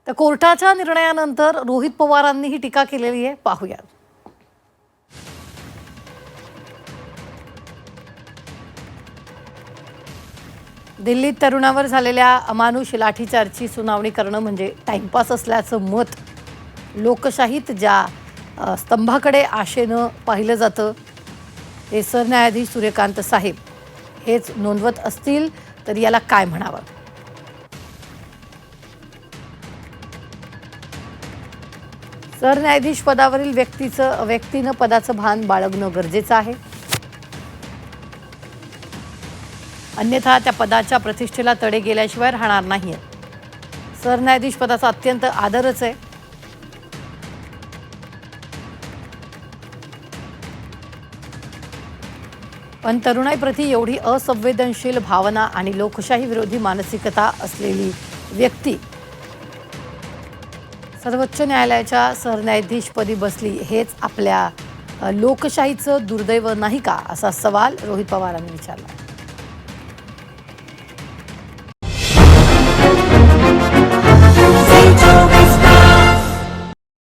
तर कोर्टाच्या निर्णयानंतर रोहित पवारांनी ही टीका केलेली आहे, पाहूया। दिल्लीत तरुणावर झालेल्या अमानुष लाठीचार्जची सुनावणी करणं म्हणजे टाइमपास असल्याचं मत लोकशाहीत ज्या स्तंभाकडे आशेनं पाहिलं जातं ते सरन्यायाधीश सूर्यकांत साहेब हेच नोंदवत असतील तर याला काय म्हणावं। सरन्यायाधीश पदावरील व्यक्तीनं पदाचं भान बाळगणं गरजेचं आहे, अन्यथा त्या पदाच्या प्रतिष्ठेला तडे गेल्याशिवाय राहणार नाहीये। सरन्यायाधीश पदाचा अत्यंत आदरच आहे, पण तरुणाईप्रती एवढी असंवेदनशील भावना आणि लोकशाही विरोधी मानसिकता असलेली व्यक्ती सर्वोच्च न्यायालयाच्या सरन्यायाधीशपदी बसली हेच आपल्या लोकशाहीचं दुर्दैव नाही का, असा सवाल रोहित पवारांनी विचारला।